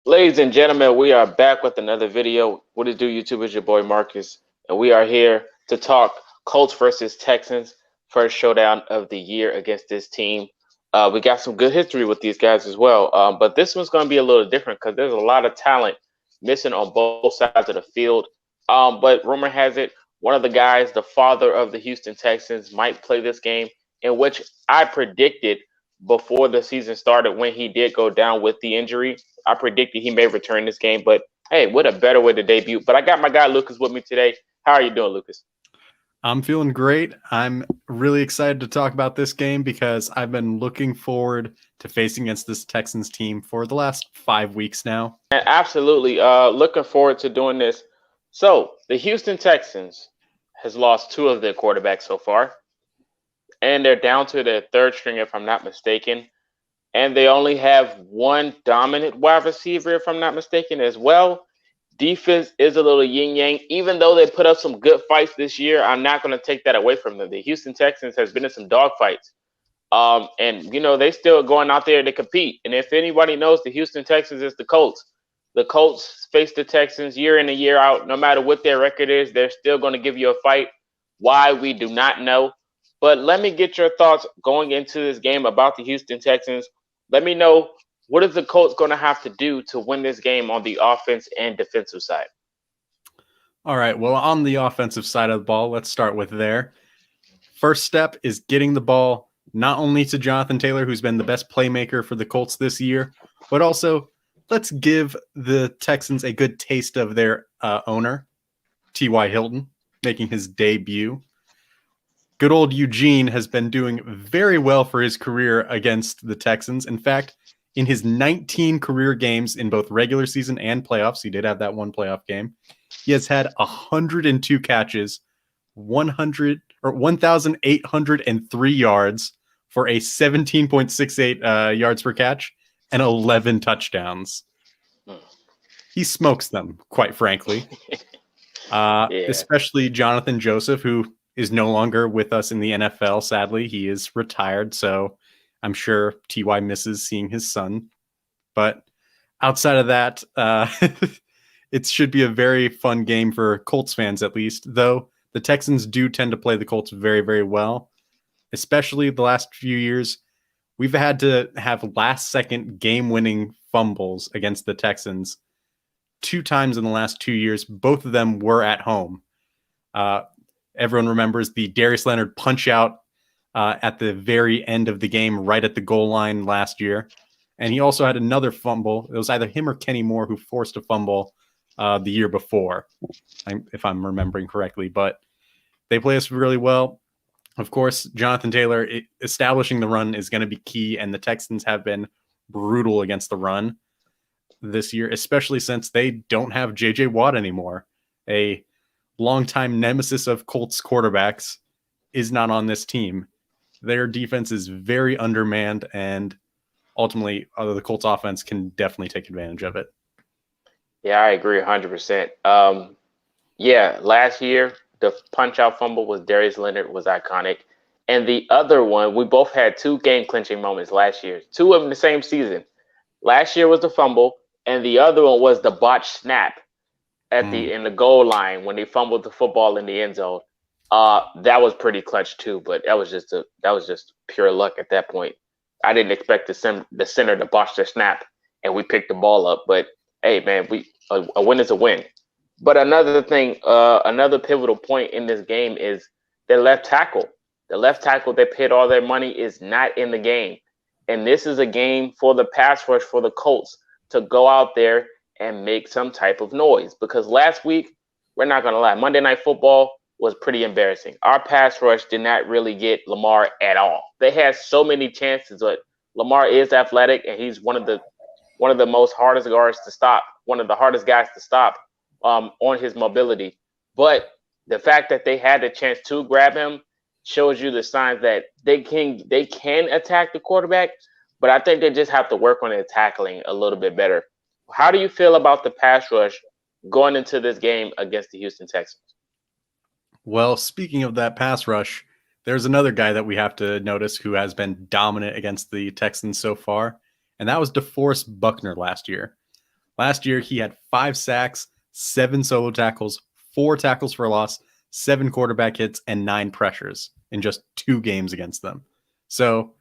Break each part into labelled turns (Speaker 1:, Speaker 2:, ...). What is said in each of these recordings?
Speaker 1: Ladies and gentlemen, we are back with another video. What it do, YouTube? Is your boy Marcus, and we are here to talk Colts versus Texans, first showdown of the year against this team. We got some good history with these guys as well, but this one's going to be a little different because there's a lot of talent missing on both sides of the field. But rumor has it one of the guys, the father of the Houston Texans, might play this game, in which I predicted before the season started when he did go down with the injury. I predicted he may return this game, but hey, what a better way to debut. But I got my guy Lucas with me today. How are you doing, Lucas?
Speaker 2: I'm feeling great. I'm really excited to talk about this game because I've been looking forward to facing against this Texans team for the last 5 weeks now.
Speaker 1: And absolutely. Looking forward to doing this. So the Houston Texans has lost two of their quarterbacks so far, and they're down to their third string, if I'm not mistaken. And they only have one dominant wide receiver, if I'm not mistaken, as well. Defense is a little yin yang. Even though they put up some good fights this year, I'm not going to take that away from them. The Houston Texans has been in some dog fights. And they still going out there to compete. And if anybody knows, the Houston Texans is the Colts. The Colts face the Texans year in and year out. No matter what their record is, they're still going to give you a fight. Why, we do not know. But let me get your thoughts going into this game about the Houston Texans. Let me know, what is the Colts going to have to do to win this game on the offense and defensive side?
Speaker 2: All right, well, on the offensive side of the ball, let's start with there. First step is getting the ball not only to Jonathan Taylor, who's been the best playmaker for the Colts this year, but also let's give the Texans a good taste of their owner, T.Y. Hilton, making his debut. Good old Eugene has been doing very well for his career against the Texans. In fact, in his 19 career games in both regular season and playoffs, he did have that one playoff game, he has had 102 catches, 1,803 yards for a 17.68 yards per catch and 11 touchdowns. He smokes them, quite frankly. Especially Jonathan Joseph, who is no longer with us in the NFL. Sadly, he is retired, so I'm sure TY misses seeing his son. But outside of that, it should be a very fun game for Colts fans, at least, though the Texans do tend to play the Colts very, very well, especially the last few years. We've had to have last-second game-winning fumbles against the Texans 2 times in the last 2 years. Both of them were at home. Everyone remembers the Darius Leonard punch out at the very end of the game, right at the goal line last year. And he also had another fumble. It was either him or Kenny Moore who forced a fumble the year before, if I'm remembering correctly. But they play us really well. Of course, Jonathan Taylor, establishing the run is going to be key, and the Texans have been brutal against the run this year, especially since they don't have J.J. Watt anymore. A longtime nemesis of Colts quarterbacks is not on this team. Their defense is very undermanned, and ultimately, the Colts offense can definitely take advantage of it.
Speaker 1: Yeah, I agree 100%. Last year, the punch-out fumble with Darius Leonard was iconic. And the other one, we both had 2 game-clinching moments last year, 2 of them the same season. Last year was the fumble, and the other one was the botched snap in the goal line when they fumbled the football in the end zone. That was pretty clutch too, but that was just pure luck at that point. I didn't expect the center to botch the snap, and we picked the ball up. But hey, man, a win is a win. But another thing, another pivotal point in this game is their left tackle. The left tackle they paid all their money is not in the game, and this is a game for the pass rush for the Colts to go out there and make some type of noise. Because last week, we're not going to lie, Monday Night Football was pretty embarrassing. Our pass rush did not really get Lamar at all. They had so many chances, but Lamar is athletic, and he's one of the most hardest guards to stop, one of the hardest guys to stop on his mobility. But the fact that they had the chance to grab him shows you the signs that they can attack the quarterback, but I think they just have to work on their tackling a little bit better. How do you feel about the pass rush going into this game against the Houston Texans?
Speaker 2: Well, speaking of that pass rush, there's another guy that we have to notice who has been dominant against the Texans so far, and that was DeForest Buckner last year. Last year, he had 5 sacks, 7 solo tackles, 4 tackles for loss, 7 quarterback hits, and 9 pressures in just 2 games against them. So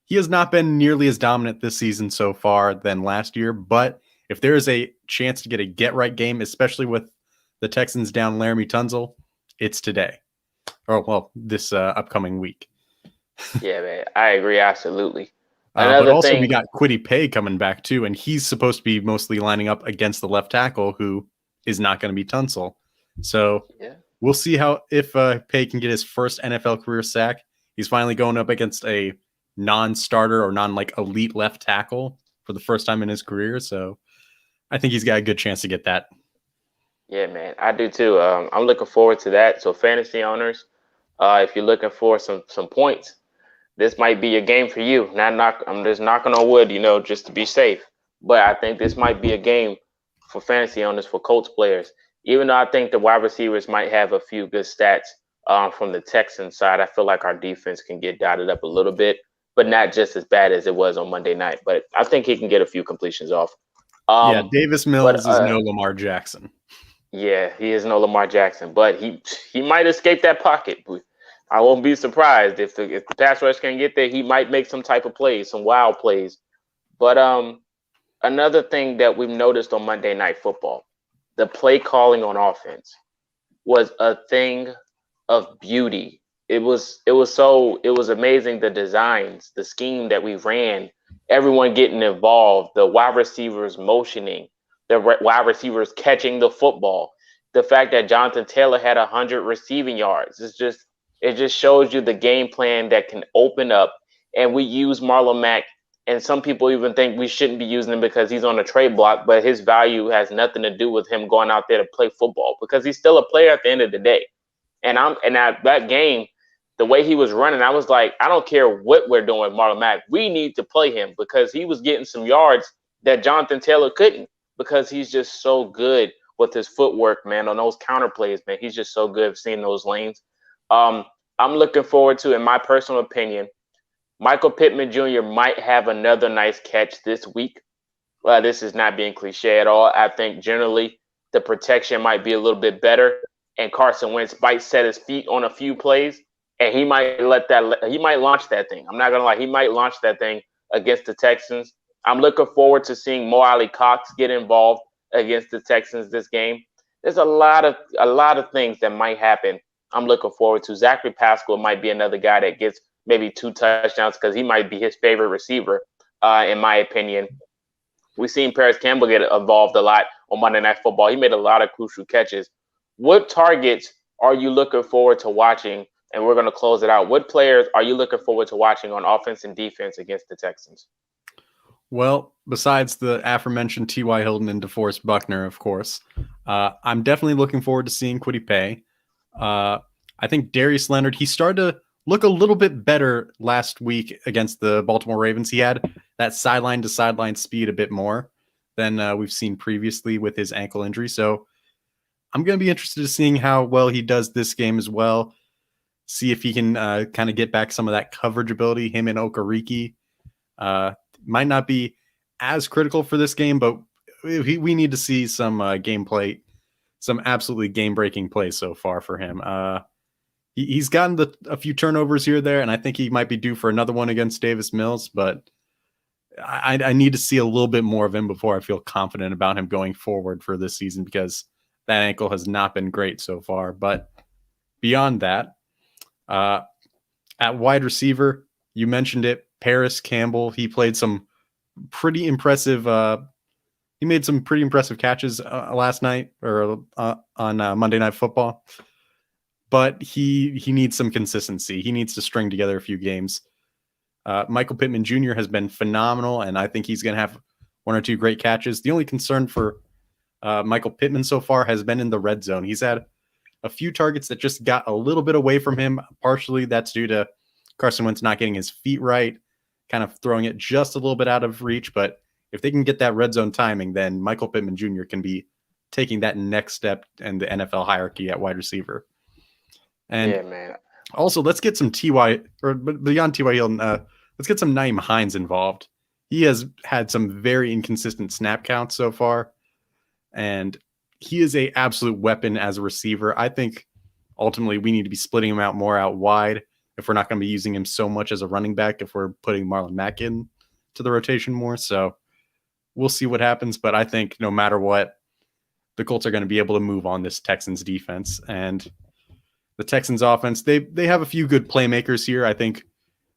Speaker 2: he has not been nearly as dominant this season so far than last year, but if there is a chance to get a get-right game, especially with the Texans down Laramie Tunsil, it's today. Or, well, this upcoming week.
Speaker 1: Yeah, man. I agree absolutely.
Speaker 2: But also we got Kwity Paye coming back too, and he's supposed to be mostly lining up against the left tackle, who is not going to be Tunsil. So we'll see if Paye can get his first NFL career sack. He's finally going up against a non-starter or elite left tackle for the first time in his career. So I think he's got a good chance to get that.
Speaker 1: Yeah, man, I do too. I'm looking forward to that. So fantasy owners, if you're looking for some points, this might be a game for you. I'm just knocking on wood, just to be safe. But I think this might be a game for fantasy owners, for Colts players. Even though I think the wide receivers might have a few good stats from the Texans side, I feel like our defense can get dotted up a little bit, but not just as bad as it was on Monday night. But I think he can get a few completions off.
Speaker 2: Davis Mills is no Lamar Jackson.
Speaker 1: Yeah, he is no Lamar Jackson, but he might escape that pocket. I won't be surprised if the pass rush can get there. He might make some type of plays, some wild plays. But another thing that we've noticed on Monday Night Football, the play calling on offense was a thing of beauty. It was amazing, the designs, the scheme that we ran, everyone getting involved, the wide receivers motioning, the wide receivers catching the football, the fact that Jonathan Taylor had 100 receiving yards. It just shows you the game plan that can open up. And we use Marlon Mack, and some people even think we shouldn't be using him because he's on a trade block, but his value has nothing to do with him going out there to play football, because he's still a player at the end of the day. And that game, the way he was running, I was like, I don't care what we're doing, Marlon Mack. We need to play him, because he was getting some yards that Jonathan Taylor couldn't, because he's just so good with his footwork, man, on those counter plays, man. He's just so good at seeing those lanes. I'm looking forward to, in my personal opinion, Michael Pitman Jr. might have another nice catch this week. Well, this is not being cliche at all. I think generally the protection might be a little bit better, and Carson Wentz might set his feet on a few plays, and he might launch that thing. I'm not gonna lie, he might launch that thing against the Texans. I'm looking forward to seeing Mo Alley Cox get involved against the Texans this game. There's a lot of things that might happen. I'm looking forward to. Zachary Pascal might be another guy that gets maybe 2 touchdowns, because he might be his favorite receiver, in my opinion. We've seen Paris Campbell get involved a lot on Monday Night Football. He made a lot of crucial catches. What targets are you looking forward to watching? And we're going to close it out. What players are you looking forward to watching on offense and defense against the Texans?
Speaker 2: Well, besides the aforementioned T.Y. Hilton and DeForest Buckner, of course, I'm definitely looking forward to seeing Kwity Paye. I think Darius Leonard, he started to look a little bit better last week against the Baltimore Ravens. He had that sideline to sideline speed a bit more than we've seen previously with his ankle injury. So I'm going to be interested in seeing how well he does this game as well. See if he can kind of get back some of that coverage ability. Him and Okereke might not be as critical for this game, but we need to see some gameplay, some absolutely game-breaking plays so far for him. He's gotten a few turnovers here or there, and I think he might be due for another one against Davis Mills, but I need to see a little bit more of him before I feel confident about him going forward for this season, because that ankle has not been great so far. But beyond that, at wide receiver, you mentioned it, Paris Campbell. He played some pretty impressive. He made some pretty impressive catches last night or on Monday Night Football. But he needs some consistency. He needs to string together a few games. Michael Pitman Jr. has been phenomenal, and I think he's going to have 1 or 2 great catches. The only concern for Michael Pittman so far has been in the red zone. He's had a few targets that just got a little bit away from him. Partially that's due to Carson Wentz not getting his feet right, kind of throwing it just a little bit out of reach. But if they can get that red zone timing, then Michael Pittman Jr. can be taking that next step in the NFL hierarchy at wide receiver. And
Speaker 1: yeah, man.
Speaker 2: Also, let's get some T.Y. or beyond T.Y. Hilton. Let's get some Nyheim Hines involved. He has had some very inconsistent snap counts so far. and he is a absolute weapon as a receiver. I think ultimately we need to be splitting him out more out wide if we're not going to be using him so much as a running back, if we're putting Marlon Mack in to the rotation more. So we'll see what happens. But I think no matter what, the Colts are going to be able to move on this Texans defense. And the Texans offense, they have a few good playmakers here. I think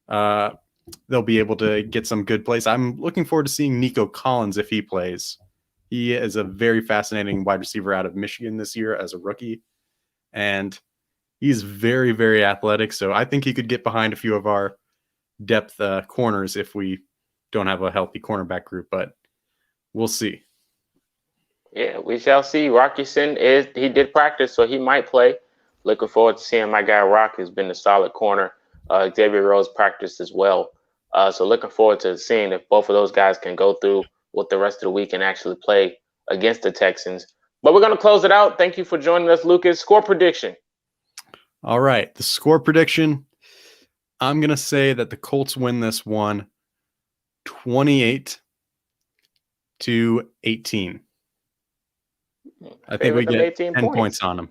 Speaker 2: they'll be able to get some good plays. I'm looking forward to seeing Nico Collins if he plays. He is a very fascinating wide receiver out of Michigan this year as a rookie. And he's very, very athletic. So I think he could get behind a few of our depth corners if we don't have a healthy cornerback group. But we'll see.
Speaker 1: Yeah, we shall see. Rockison he did practice, so he might play. Looking forward to seeing my guy Rock, who's been a solid corner. Xavier Rose practiced as well. So looking forward to seeing if both of those guys can go through with the rest of the week and actually play against the Texans. But we're going to close it out. Thank you for joining us, Lucas. Score prediction.
Speaker 2: All right. The score prediction, I'm going to say that the Colts win this one 28-18. I think we get 10 points on them.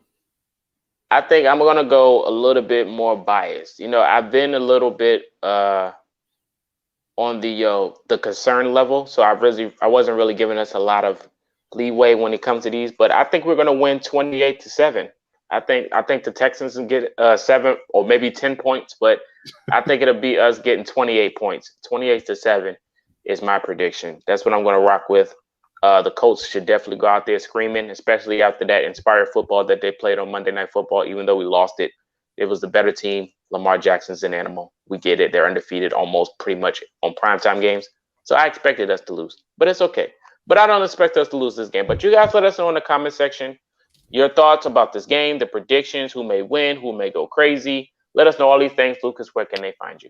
Speaker 1: I think I'm going to go a little bit more biased. You know, I've been a little bit on the concern level, so I wasn't really giving us a lot of leeway when it comes to these, but I think we're going to win 28-7. I think the Texans can get 7 or maybe 10 points, but I think it'll be us getting 28 points. 28-7 is my prediction. That's what I'm going to rock with. The Colts should definitely go out there screaming, especially after that inspired football that they played on Monday Night Football. Even though we lost it, it was the better team. Lamar Jackson's an animal. We get it. They're undefeated almost pretty much on primetime games. So I expected us to lose, but it's okay. But I don't expect us to lose this game. But you guys let us know in the comment section your thoughts about this game, the predictions, who may win, who may go crazy. Let us know all these things. Lucas, where can they find you?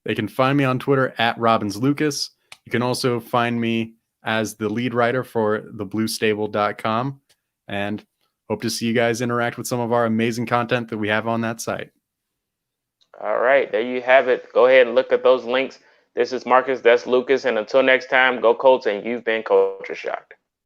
Speaker 2: They can find me on Twitter at RobinsLucas. You can also find me as the lead writer for thebluestable.com, and hope to see you guys interact with some of our amazing content that we have on that site.
Speaker 1: All right, there you have it. Go ahead and look at those links. This is Marcus, that's Lucas, and until next time, go Colts, and you've been culture shocked.